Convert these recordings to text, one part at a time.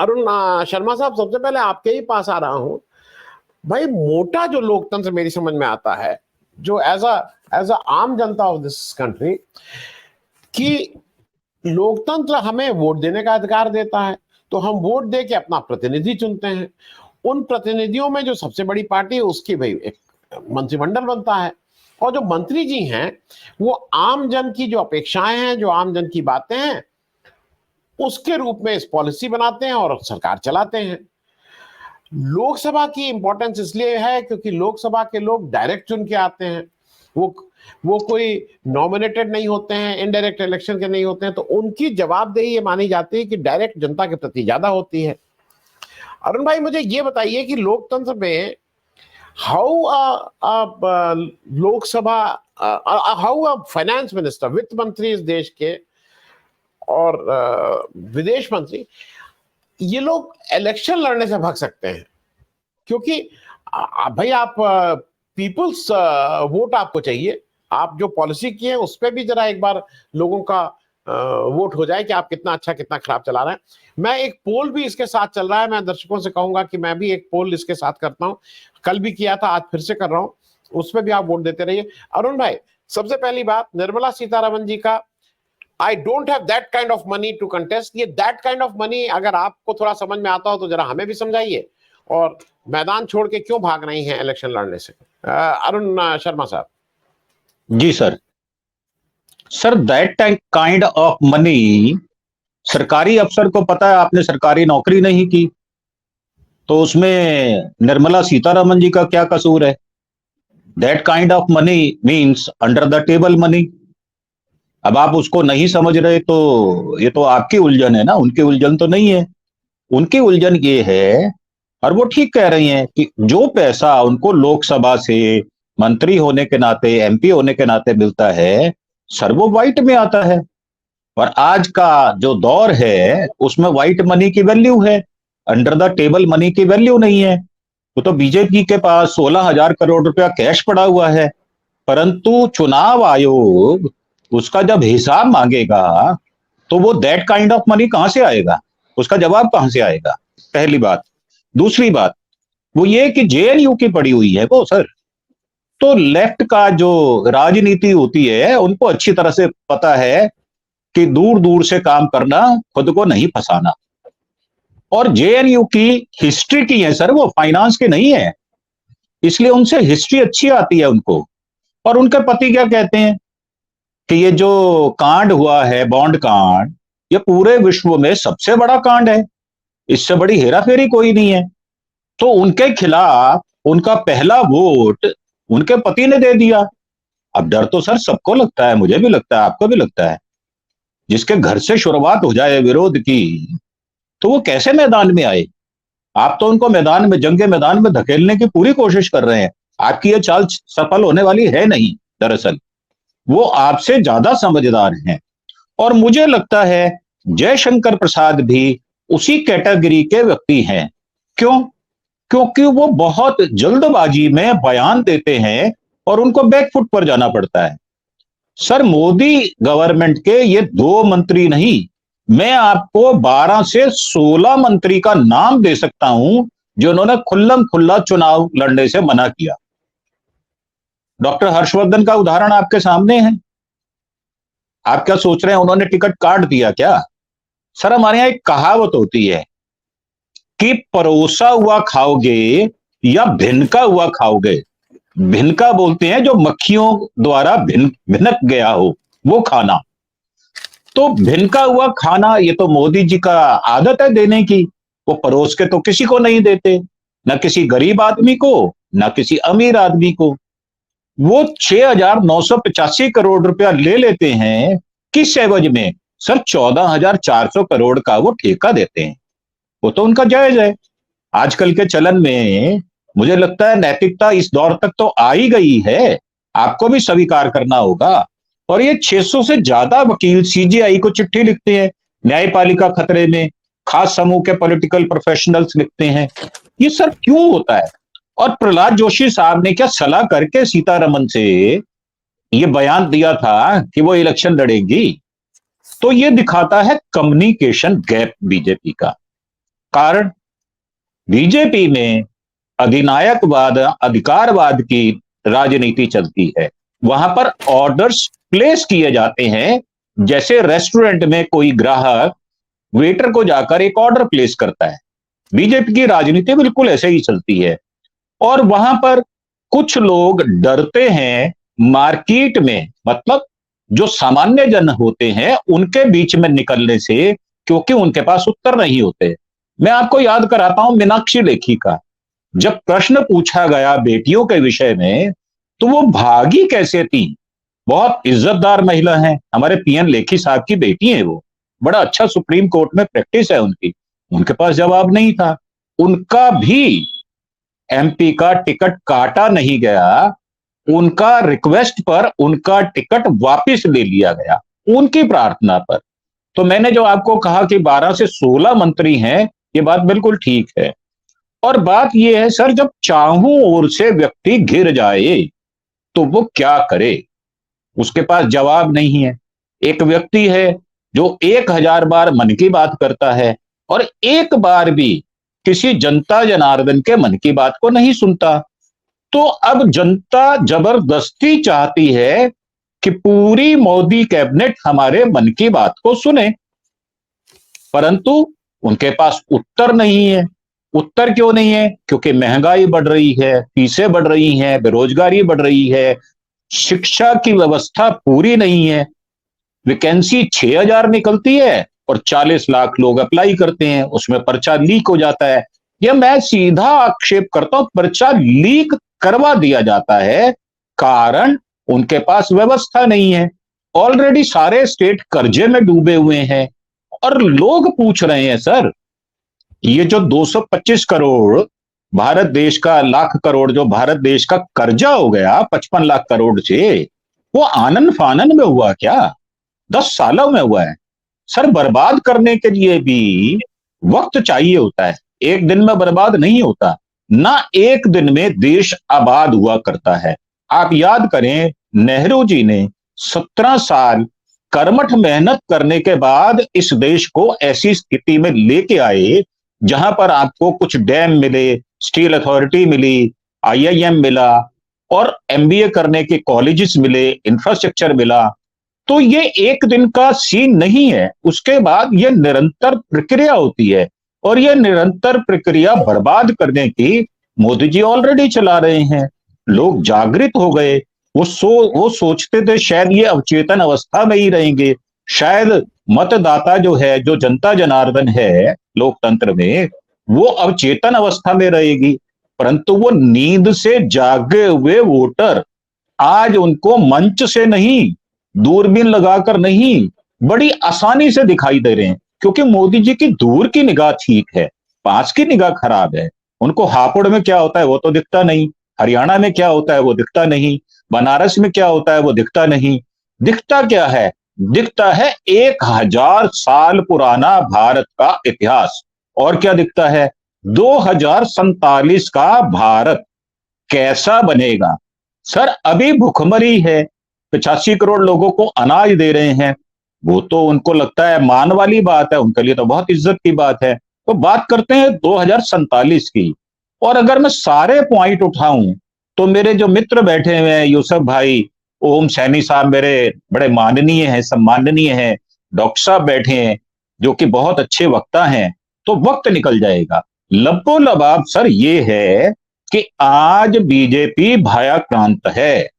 अरुण शर्मा साहब, सबसे पहले आपके ही पास आ रहा हूं। भाई, मोटा जो लोकतंत्र मेरी समझ में आता है, जो एज अ आम जनता ऑफ दिस कंट्री, कि लोकतंत्र हमें वोट देने का अधिकार देता है, तो हम वोट दे के अपना प्रतिनिधि चुनते हैं। उन प्रतिनिधियों में जो सबसे बड़ी पार्टी है उसकी भाई एक मंत्रिमंडल बनता है, और जो मंत्री जी हैं वो आम जन की जो अपेक्षाएं हैं, जो आम जन की बातें हैं, उसके रूप में इस पॉलिसी बनाते हैं और सरकार चलाते हैं। लोकसभा की इंपॉर्टेंस इसलिए है क्योंकि लोकसभा के लोग डायरेक्ट चुन के आते हैं। वो कोई नॉमिनेटेड नहीं होते हैं, इनडायरेक्ट इलेक्शन के नहीं होते हैं, तो उनकी जवाबदेही ये मानी जाती है कि डायरेक्ट जनता के प्रति ज्यादा होती है। अरुण भाई, मुझे ये बताइए कि लोकतंत्र में how Lok Sabha, how a finance minister, वित्त मंत्री इस देश के, और विदेश मंत्री, ये लोग इलेक्शन लड़ने से भाग सकते हैं? क्योंकि भाई, आप पीपल्स वोट आपको चाहिए। आप जो पॉलिसी की है उस पर भी जरा एक बार लोगों का वोट हो जाए कि आप कितना अच्छा कितना खराब चला रहे हैं। मैं एक पोल भी इसके साथ चल रहा है, मैं दर्शकों से कहूंगा कि मैं भी एक पोल इसके साथ करता हूं। कल भी किया था, आज फिर से कर रहा हूं, उस पर भी आप वोट देते रहिए। अरुण भाई, सबसे पहली बात, निर्मला सीतारमण जी का I don't have that kind of money to contest, ये दैट काइंड ऑफ मनी अगर आपको थोड़ा समझ में आता हो तो जरा हमें भी समझाइए, और मैदान छोड़ के क्यों भाग रही हैं इलेक्शन लड़ने से? अरुण शर्मा साहब। जी sir. Sir, that kind of money, सरकारी अफसर को पता है आपने सरकारी नौकरी नहीं की, तो उसमें निर्मला सीतारमण जी का क्या कसूर है? That kind of money means under the table money. अब आप उसको नहीं समझ रहे तो ये तो आपकी उलझन है ना, उनकी उलझन तो नहीं है। उनकी उलझन ये है, और वो ठीक कह रही हैं, कि जो पैसा उनको लोकसभा से मंत्री होने के नाते, एमपी होने के नाते मिलता है, सर वो व्हाइट में आता है। और आज का जो दौर है उसमें व्हाइट मनी की वैल्यू है, अंडर द टेबल मनी की वैल्यू नहीं है। तो बीजेपी के पास 16,000 करोड़ रुपया कैश पड़ा हुआ है, परंतु चुनाव आयोग उसका जब हिसाब मांगेगा तो वो दैट काइंड ऑफ मनी कहां से आएगा, उसका जवाब कहां से आएगा? पहली बात। दूसरी बात वो ये कि जेएनयू की पड़ी हुई है वो सर, तो लेफ्ट का जो राजनीति होती है उनको अच्छी तरह से पता है कि दूर दूर से काम करना, खुद को नहीं फंसाना। और जेएनयू की हिस्ट्री की है सर, वो फाइनेंस की नहीं है, इसलिए उनसे हिस्ट्री अच्छी आती है उनको। और उनके पति क्या कहते हैं कि ये जो कांड हुआ है, बॉन्ड कांड, ये पूरे विश्व में सबसे बड़ा कांड है, इससे बड़ी हेराफेरी कोई नहीं है। तो उनके खिलाफ उनका पहला वोट उनके पति ने दे दिया। अब डर तो सर सबको लगता है, मुझे भी लगता है, आपको भी लगता है। जिसके घर से शुरुआत हो जाए विरोध की, तो वो कैसे मैदान में आए? आप तो उनको मैदान में, जंगे मैदान में धकेलने की पूरी कोशिश कर रहे हैं। आपकी ये चाल सफल होने वाली है नहीं। दरअसल वो आपसे ज्यादा समझदार हैं। और मुझे लगता है जयशंकर प्रसाद भी उसी कैटेगरी के व्यक्ति हैं। क्यों? क्योंकि वो बहुत जल्दबाजी में बयान देते हैं और उनको बैकफुट पर जाना पड़ता है। सर, मोदी गवर्नमेंट के ये 2 मंत्री नहीं, मैं आपको 12 से 16 मंत्री का नाम दे सकता हूं जिन्होंने खुल्लम खुल्ला चुनाव लड़ने से मना किया। डॉक्टर हर्षवर्धन का उदाहरण आपके सामने है। आप क्या सोच रहे हैं उन्होंने टिकट काट दिया क्या? सर, हमारे यहां एक कहावत होती है कि परोसा हुआ खाओगे या भिनका हुआ खाओगे। भिनका बोलते हैं जो मक्खियों द्वारा भिनक गया हो, वो खाना। तो भिनका हुआ खाना ये तो मोदी जी का आदत है देने की। वो परोस के तो किसी को नहीं देते, ना किसी गरीब आदमी को, ना किसी अमीर आदमी को। वो 6,985 करोड़ रुपया ले लेते हैं, किस एवज में? सर, 14,400 करोड़ का वो ठेका देते हैं। वो तो उनका जायज है। आजकल के चलन में मुझे लगता है नैतिकता इस दौर तक तो आ ही गई है, आपको भी स्वीकार करना होगा। और ये 600 से ज्यादा वकील सीजेआई को चिट्ठी लिखते हैं, न्यायपालिका खतरे में, खास समूह के पॉलिटिकल प्रोफेशनल्स लिखते हैं। ये सर क्यों होता है? और प्रहलाद जोशी साहब ने क्या सलाह करके सीतारमण से ये बयान दिया था कि वो इलेक्शन लड़ेगी? तो ये दिखाता है कम्युनिकेशन गैप बीजेपी का। कारण बीजेपी में अधिनायकवाद, अधिकारवाद की राजनीति चलती है। वहां पर ऑर्डर्स प्लेस किए जाते हैं, जैसे रेस्टोरेंट में कोई ग्राहक वेटर को जाकर एक ऑर्डर प्लेस करता है। बीजेपी की राजनीति बिल्कुल ऐसे ही चलती है। और वहां पर कुछ लोग डरते हैं मार्केट में, मतलब जो सामान्य जन होते हैं उनके बीच में निकलने से, क्योंकि उनके पास उत्तर नहीं होते। मैं आपको याद कराता हूं मीनाक्षी लेखी का। जब प्रश्न पूछा गया बेटियों के विषय में, तो वो भागी कैसे थी। बहुत इज्जतदार महिला है, हमारे पीएन लेखी साहब की बेटी है वो, बड़ा अच्छा सुप्रीम कोर्ट में प्रैक्टिस है उनकी। उनके पास जवाब नहीं था। उनका भी एमपी का टिकट काटा नहीं गया, उनका रिक्वेस्ट पर उनका टिकट वापस ले लिया गया, उनकी प्रार्थना पर। तो मैंने जो आपको कहा कि 12 से 16 मंत्री हैं, ये बात बिल्कुल ठीक है। और बात यह है सर, जब चारों ओर से व्यक्ति घिर जाए तो वो क्या करे, उसके पास जवाब नहीं है। एक व्यक्ति है जो 1000 बार मन की बात करता है और एक बार भी किसी जनता जनार्दन के मन की बात को नहीं सुनता। तो अब जनता जबरदस्ती चाहती है कि पूरी मोदी कैबिनेट हमारे मन की बात को सुने, परंतु उनके पास उत्तर नहीं है। उत्तर क्यों नहीं है? क्योंकि महंगाई बढ़ रही है, फीसें बढ़ रही हैं, बेरोजगारी बढ़ रही है, शिक्षा की व्यवस्था पूरी नहीं है। वैकेंसी 6000 निकलती है और 40 लाख लोग अप्लाई करते हैं, उसमें पर्चा लीक हो जाता है। यह मैं सीधा आक्षेप करता हूं, पर्चा लीक करवा दिया जाता है, कारण उनके पास व्यवस्था नहीं है। ऑलरेडी सारे स्टेट कर्जे में डूबे हुए हैं और लोग पूछ रहे हैं सर, ये जो 225 करोड़ भारत देश का, लाख करोड़ जो भारत देश का कर्जा हो गया 55 लाख करोड़ से, वो आनन फानन में हुआ क्या? 10 सालों में हुआ है सर। बर्बाद करने के लिए भी वक्त चाहिए होता है, एक दिन में बर्बाद नहीं होता ना, एक दिन में देश आबाद हुआ करता है। आप याद करें, नेहरू जी ने 17 साल कर्मठ मेहनत करने के बाद इस देश को ऐसी स्थिति में लेके आए जहां पर आपको कुछ डैम मिले, स्टील अथॉरिटी मिली, आईआईएम मिला और एमबीए करने के कॉलेजेस मिले, इंफ्रास्ट्रक्चर मिला। तो ये एक दिन का सीन नहीं है, उसके बाद ये निरंतर प्रक्रिया होती है और ये निरंतर प्रक्रिया बर्बाद करने की मोदी जी ऑलरेडी चला रहे हैं। लोग जागृत हो गए, वो सोचते थे शायद ये अवचेतन अवस्था में ही रहेंगे, शायद मतदाता जो है, जो जनता जनार्दन है लोकतंत्र में, वो अवचेतन अवस्था में रहेगी, परंतु वो नींद से जागे हुए वोटर आज उनको मंच से नहीं, दूरबीन लगाकर नहीं, बड़ी आसानी से दिखाई दे रहे हैं, क्योंकि मोदी जी की दूर की निगाह ठीक है, पास की निगाह खराब है। उनको हापुड़ में क्या होता है वो तो दिखता नहीं, हरियाणा में क्या होता है वो दिखता नहीं, बनारस में क्या होता है वो दिखता नहीं। दिखता क्या है? दिखता है 1000 साल पुराना भारत का इतिहास। और क्या दिखता है? 2047 का भारत कैसा बनेगा। सर अभी भुखमरी है, 85 करोड़ लोगों को अनाज दे रहे हैं, वो तो उनको लगता है मान वाली बात है, उनके लिए तो बहुत इज्जत की बात है। तो बात करते हैं 2047 की। और अगर मैं सारे पॉइंट उठाऊं तो मेरे जो मित्र बैठे हुए हैं, यूसुफ भाई, ओम सैनी साहब मेरे बड़े माननीय हैं, सम्माननीय हैं, डॉक्टर साहब बैठे हैं जो कि बहुत अच्छे वक्ता हैं, तो वक्त निकल जाएगा। लबो लबाब सर ये है कि आज बीजेपी भयाक्रांत है,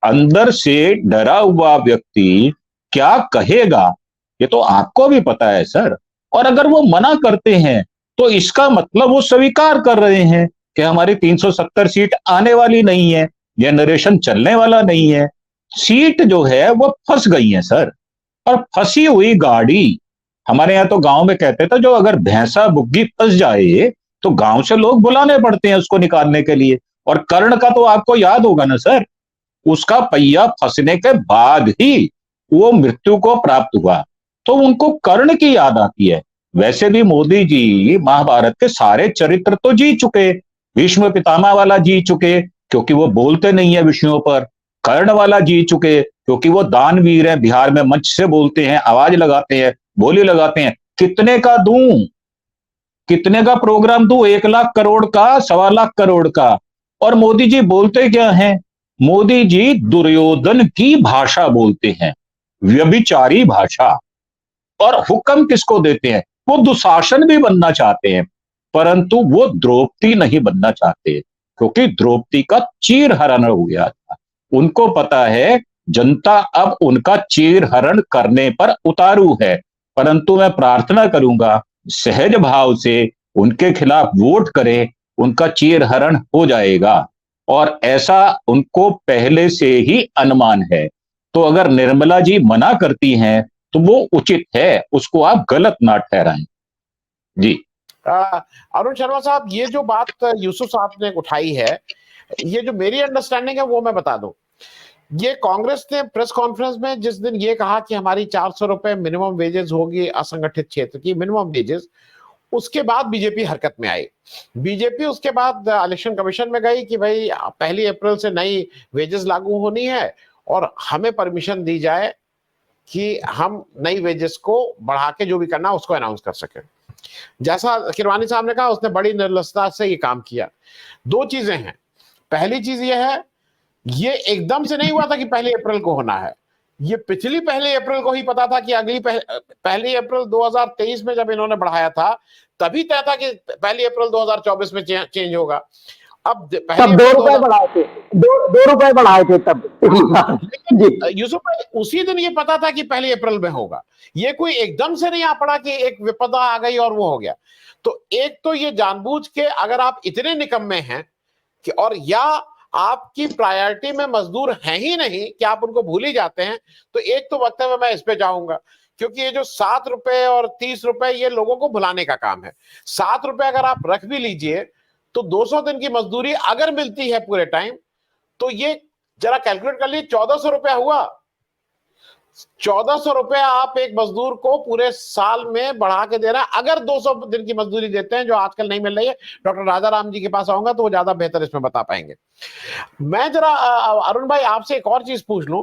अंदर से डरा हुआ व्यक्ति क्या कहेगा ये तो आपको भी पता है सर। और अगर वो मना करते हैं तो इसका मतलब वो स्वीकार कर रहे हैं कि हमारी 370 सीट आने वाली नहीं है, जनरेशन चलने वाला नहीं है, सीट जो है वो फंस गई है सर। और फंसी हुई गाड़ी, हमारे यहाँ तो गांव में कहते थे, जो अगर भैंसा बुग्गी फंस जाए तो गांव से लोग बुलाने पड़ते हैं उसको निकालने के लिए। और कर्ण का तो आपको याद होगा ना सर, उसका पहिया फंसने के बाद ही वो मृत्यु को प्राप्त हुआ, तो उनको कर्ण की याद आती है। वैसे भी मोदी जी महाभारत के सारे चरित्र तो जी चुके, भीष्म पितामह वाला जी चुके क्योंकि वो बोलते नहीं है विषयों पर, कर्ण वाला जी चुके क्योंकि वो दानवीर हैं, बिहार में मंच से बोलते हैं, आवाज लगाते हैं, बोली लगाते हैं। कितने का दूं? कितने का प्रोग्राम दूं, 1 लाख करोड़ का, 1.25 लाख करोड़ का। और मोदी जी बोलते क्या हैं? मोदी जी दुर्योधन की भाषा बोलते हैं, व्यभिचारी भाषा। और हुक्म किसको देते हैं? वो दुशासन भी बनना चाहते हैं, परंतु वो द्रौपदी नहीं बनना चाहते, क्योंकि द्रौपदी का चीरहरण हो गया था। उनको पता है जनता अब उनका चीरहरण करने पर उतारू है, परंतु मैं प्रार्थना करूंगा सहज भाव से उनके खिलाफ वोट करें, उनका चीरहरण हो जाएगा। और ऐसा उनको पहले से ही अनुमान है। तो अगर निर्मला जी मना करती हैं तो वो उचित है, उसको आप गलत ना ठहराएं। जी। अरुण शर्मा साहब, ये जो बात यूसुफ साहब ने उठाई है, ये जो मेरी अंडरस्टैंडिंग है वो मैं बता दूं। ये कांग्रेस ने प्रेस कॉन्फ्रेंस में जिस दिन ये कहा कि हमारी 400 रुपए मिनिमम वेजेस होगी असंगठित क्षेत्र की मिनिमम वेजेस, उसके बाद बीजेपी हरकत में आई। बीजेपी उसके बाद इलेक्शन कमीशन में गई कि भाई 1 अप्रैल से नई वेजेस लागू होनी है और हमें परमिशन दी जाए कि हम नई वेजेस को बढ़ा के जो भी करना उसको अनाउंस कर सके। जैसा किरवानी साहब ने कहा, उसने बड़ी निर्लजता से ये काम किया। दो चीजें हैं। पहली चीज ये है, ये एकदम से नहीं हुआ था कि 1 अप्रैल को होना है। ये पिछली 1 अप्रैल को ही पता था कि अगली 1 अप्रैल 2023 में जब इन्होंने बढ़ाया था, तभी तय था कि 1 अप्रैल 2024 में चेंज होगा। अब तब 2 रुपए बढ़ाए थे, 2 रुपए बढ़ाए थे तब। जी यूसुफ भाई, उसी दिन ये पता था कि 1 अप्रैल में होगा। ये कोई एकदम से नहीं आ पड़ा कि एक विपदा आ गई और वो हो गया। तो एक तो ये जानबूझ के, अगर आप इतने निकम्मे हैं कि, और या आपकी प्रायोरिटी में मजदूर हैं ही नहीं कि आप उनको भूल ही जाते हैं, तो एक तो वक्तव्य मैं इस पे जाऊंगा, क्योंकि ये जो 7 रुपए और 30 रुपए ये लोगों को भुलाने का काम है। 7 रुपए अगर आप रख भी लीजिए तो 200 दिन की मजदूरी अगर मिलती है पूरे टाइम, तो ये जरा कैलकुलेट कर लीजिए, 1400 रुपया हुआ। 1400 रुपया आप एक मजदूर को पूरे साल में बढ़ा के दे रहा है। अगर 200 दिन की मजदूरी देते हैं, जो आजकल नहीं मिल रही है, डॉक्टर राजा राम जी के पास आऊंगा तो वो ज्यादा बेहतर इसमें बता पाएंगे। मैं जरा अरुण भाई आपसे एक और चीज पूछ लूं।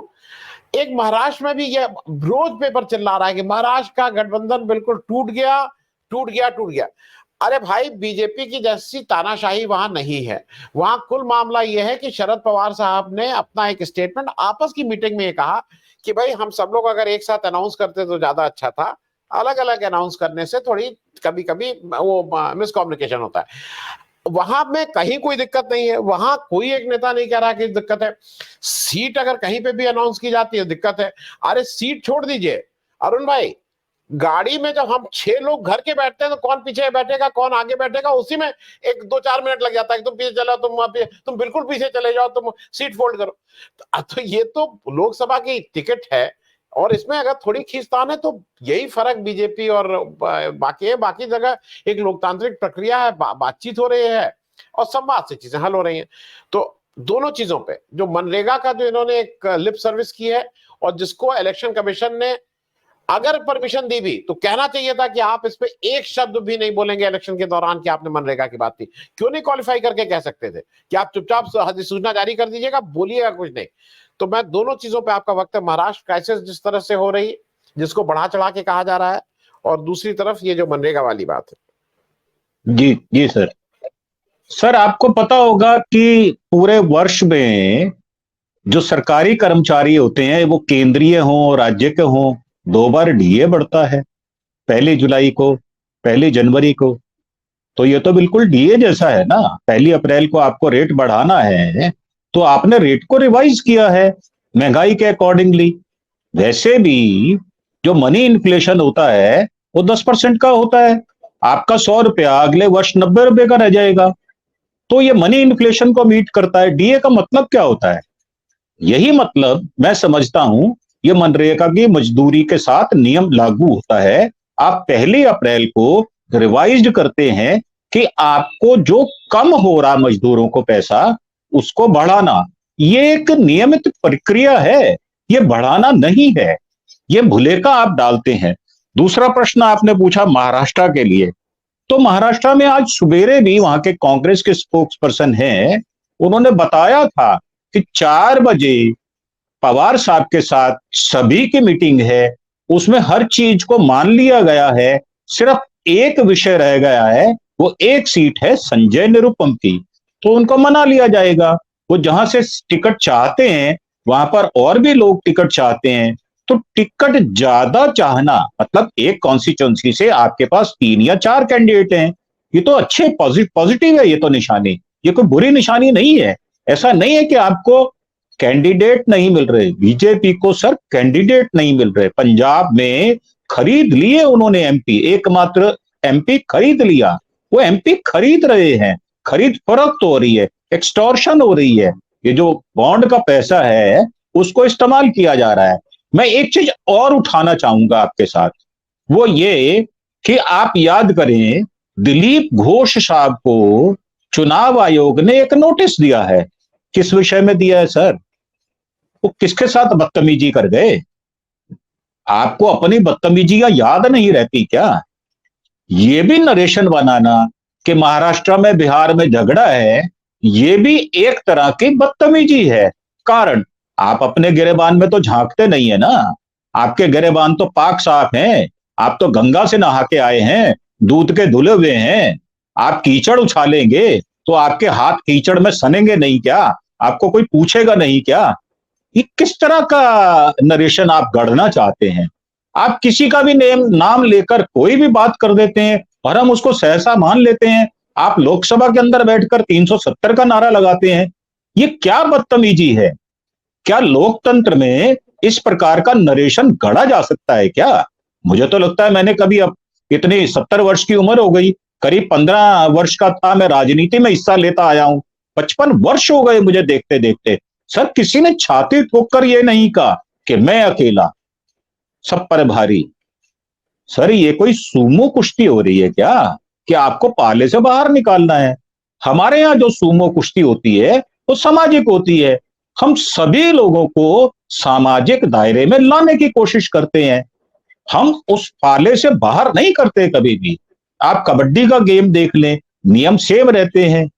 एक महाराष्ट्र में भी ये रोज पेपर चिल्ला रहा है कि महाराष्ट्र का गठबंधन बिल्कुल टूट गया, टूट गया, टूट गया। अरे भाई, बीजेपी की जैसी तानाशाही वहां नहीं है। वहां कुल मामला यह है कि शरद पवार साहब ने अपना एक स्टेटमेंट आपस की मीटिंग में कहा कि भाई हम सब लोग अगर एक साथ अनाउंस करते तो ज्यादा अच्छा था, अलग अलग अनाउंस करने से थोड़ी कभी कभी वो मिसकम्युनिकेशन होता है। वहां में कहीं कोई दिक्कत नहीं है, वहां कोई एक नेता नहीं कह रहा कि दिक्कत है। सीट अगर कहीं पे भी अनाउंस की जाती है दिक्कत है। अरे सीट छोड़ दीजिए अरुण भाई, गाड़ी में जब हम 6 लोग घर के बैठते हैं तो कौन पीछे बैठेगा कौन आगे बैठेगा, उसी में 1-2-4 मिनट लग जाता है कि तुम पीछे चलो, तुम बिल्कुल पीछे चले जाओ, तुम सीट फोल्ड करो। तो ये तो लोकसभा की टिकट है और इसमें अगर थोड़ी खींचतान है तो यही फर्क बीजेपी और बाकी है। बाकी जगह एक लोकतांत्रिक प्रक्रिया है, बातचीत हो रही है और संवाद से चीजें हल हो रही हैं। तो दोनों चीजों पे जो मनरेगा का जो इन्होंने एक लिप सर्विस की है, और जिसको इलेक्शन कमीशन ने अगर परमिशन दी भी तो कहना चाहिए था कि आप इस पे एक शब्द भी नहीं बोलेंगे इलेक्शन के दौरान कि आपने मनरेगा की बात की। क्यों नहीं क्वालिफाई करके कह सकते थे कि आप चुपचाप अधिसूचना जारी कर दीजिएगा, बोलिएगा कुछ नहीं। तो मैं दोनों चीजों पे आपका वक्त है, महाराष्ट्र क्राइसिस जिस तरह से हो रही, जिसको बढ़ा चढ़ा के कहा जा रहा है, और दूसरी तरफ ये जो मनरेगा वाली बात है। जी जी सर। सर आपको पता होगा कि पूरे वर्ष में जो सरकारी कर्मचारी होते हैं, वो केंद्रीय हो राज्य के हो, 2 बार डीए बढ़ता है, 1 जुलाई को, 1 जनवरी को। तो ये तो बिल्कुल डीए जैसा है ना। 1 अप्रैल को आपको रेट बढ़ाना है तो आपने रेट को रिवाइज किया है महंगाई के अकॉर्डिंगली। वैसे भी जो मनी इन्फ्लेशन होता है वो 10% का होता है। आपका 100 रुपया अगले वर्ष 90 रुपए का रह जाएगा। तो ये मनी इन्फ्लेशन को मीट करता है। डीए का मतलब क्या होता है? यही मतलब मैं समझता हूं, ये मनरेगा की मजदूरी के साथ नियम लागू होता है। आप 1 अप्रैल को रिवाइज्ड करते हैं कि आपको जो कम हो रहा मजदूरों को पैसा, उसको बढ़ाना। ये एक नियमित प्रक्रिया है, ये बढ़ाना नहीं है, ये भुलेखा आप डालते हैं। दूसरा प्रश्न आपने पूछा महाराष्ट्र के लिए, तो महाराष्ट्र में आज सवेरे भी वहां के कांग्रेस के स्पोक्स पर्सन हैं, उन्होंने बताया था कि 4 बजे पवार साहब के साथ सभी की मीटिंग है, उसमें हर चीज को मान लिया गया है, सिर्फ एक विषय रह गया है, वो एक सीट है संजय निरुपम की, तो उनको मना लिया जाएगा। वो जहां से टिकट चाहते हैं वहां पर और भी लोग टिकट चाहते हैं, तो टिकट ज्यादा चाहना मतलब एक कॉन्स्टिट्यूंसी से आपके पास 3 या 4 कैंडिडेट हैं, ये तो अच्छे पॉजिटिव है, ये तो निशानी, ये कोई बुरी निशानी नहीं है। ऐसा नहीं है कि आपको कैंडिडेट नहीं मिल रहे, बीजेपी को सर कैंडिडेट नहीं मिल रहे। पंजाब में खरीद लिए उन्होंने एमपी, एकमात्र एमपी खरीद लिया, वो एमपी खरीद रहे हैं, खरीद फरोख्त हो रही है, एक्सटॉर्शन हो रही है, ये जो बॉन्ड का पैसा है उसको इस्तेमाल किया जा रहा है। मैं एक चीज और उठाना चाहूंगा आपके साथ, वो ये कि आप याद करें दिलीप घोष साहब को चुनाव आयोग ने एक नोटिस दिया है। किस विषय में दिया है सर? वो किसके साथ बदतमीजी कर गए? आपको अपनी बदतमीजियां याद नहीं रहती क्या? ये भी नरेशन बनाना कि महाराष्ट्र में बिहार में झगड़ा है, ये भी एक तरह की बदतमीजी है। कारण आप अपने गिरेबान में तो झांकते नहीं है ना, आपके गिरेबान तो पाक साफ हैं, आप तो गंगा से नहा के आए हैं, दूध के धुले हुए हैं। आप कीचड़ उछालेंगे तो आपके हाथ कीचड़ में सनेंगे नहीं क्या? आपको कोई पूछेगा नहीं क्या? ये किस तरह का नरेशन आप गढ़ना चाहते हैं? आप किसी का भी नाम लेकर कोई भी बात कर देते हैं और हम उसको सहसा मान लेते हैं। आप लोकसभा के अंदर बैठकर 370 का नारा लगाते हैं। ये क्या बदतमीजी है? क्या लोकतंत्र में इस प्रकार का नरेशन गढ़ा जा सकता है क्या? मुझे तो लगता है मैंने कभी, अब इतनी 70 वर्ष की उम्र हो गई, करीब 15 वर्ष का था मैं राजनीति में हिस्सा लेता आया हूं, 55 वर्ष हो गए मुझे देखते देखते। सर किसी ने छाती ठोककर ये नहीं कहा कि मैं अकेला सब पर भारी। सर ये कोई सूमो कुश्ती हो रही है क्या कि आपको पाले से बाहर निकालना है? हमारे यहाँ जो सूमो कुश्ती होती है वो सामाजिक होती है, हम सभी लोगों को सामाजिक दायरे में लाने की कोशिश करते हैं, हम उस पाले से बाहर नहीं करते कभी भी। आप कबड्डी का गेम देख लें, नियम सेम रहते हैं,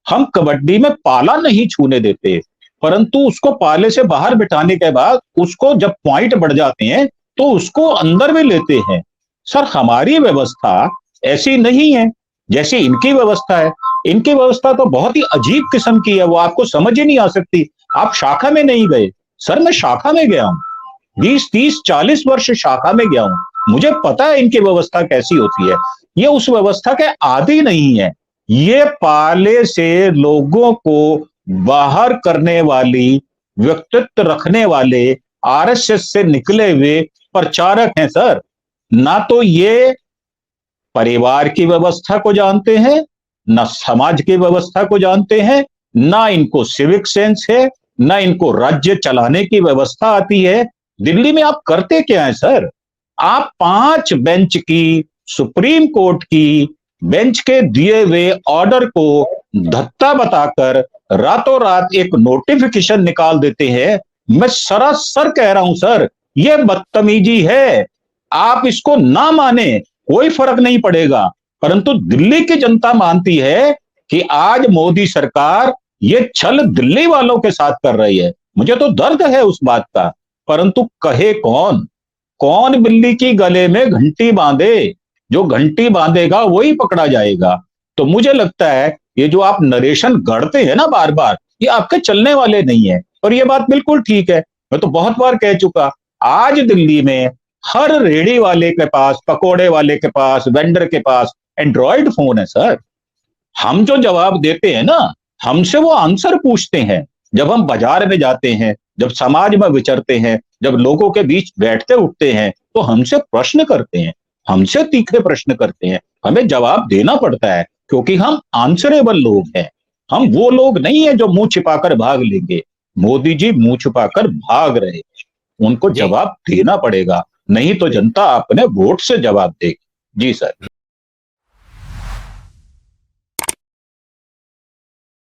हम कबड्डी में पाला नहीं छूने देते, परंतु उसको पाले से बाहर बिठाने के बाद उसको जब पॉइंट बढ़ जाते हैं तो उसको अंदर भी लेते हैं। सर हमारी व्यवस्था ऐसी नहीं है जैसी इनकी व्यवस्था है। इनकी व्यवस्था तो बहुत ही अजीब किस्म की है, वो आपको समझ ही नहीं आ सकती। आप शाखा में नहीं गए, सर मैं शाखा में गया हूं, 20, 30, 40 वर्ष शाखा में गया हूं, मुझे पता है इनकी व्यवस्था कैसी होती है। ये उस व्यवस्था के आदी नहीं है, ये पाले से लोगों को बाहर करने वाली, व्यक्तित्व रखने वाले आरएसएस से निकले हुए प्रचारक हैं सर। ना तो ये परिवार की व्यवस्था को जानते हैं, ना समाज की व्यवस्था को जानते हैं, ना इनको सिविक सेंस है, ना इनको राज्य चलाने की व्यवस्था आती है। दिल्ली में आप करते क्या है सर? आप 5 बेंच की, सुप्रीम कोर्ट की बेंच के दिए हुए ऑर्डर को धत्ता बताकर रातों रात एक नोटिफिकेशन निकाल देते हैं। मैं सरासर कह रहा हूं सर, यह बदतमीजी है। आप इसको ना माने कोई फर्क नहीं पड़ेगा, परंतु दिल्ली की जनता मानती है कि आज मोदी सरकार ये छल दिल्ली वालों के साथ कर रही है। मुझे तो दर्द है उस बात का, परंतु कहे कौन? कौन बिल्ली की गले में घंटी बांधे? जो घंटी बांधेगा वही पकड़ा जाएगा। तो मुझे लगता है ये जो आप नरेशन गढ़ते हैं ना बार बार, ये आपके चलने वाले नहीं है। और ये बात बिल्कुल ठीक है, मैं तो बहुत बार कह चुका, आज दिल्ली में हर रेहड़ी वाले के पास, पकोड़े वाले के पास, वेंडर के पास एंड्रॉयड फोन है सर। हम जो जवाब देते हैं ना, हमसे वो आंसर पूछते हैं। जब हम बाजार में जाते हैं, जब समाज में विचरते हैं, जब लोगों के बीच बैठते उठते हैं, तो हमसे प्रश्न करते हैं, हमसे तीखे प्रश्न करते हैं, हमें जवाब देना पड़ता है, क्योंकि हम आंसरेबल लोग हैं। हम वो लोग नहीं है जो मुंह छिपाकर भाग लेंगे। मोदी जी मुंह छिपाकर भाग रहे, उनको जवाब देना पड़ेगा, नहीं तो जनता अपने वोट से जवाब देगी। जी सर।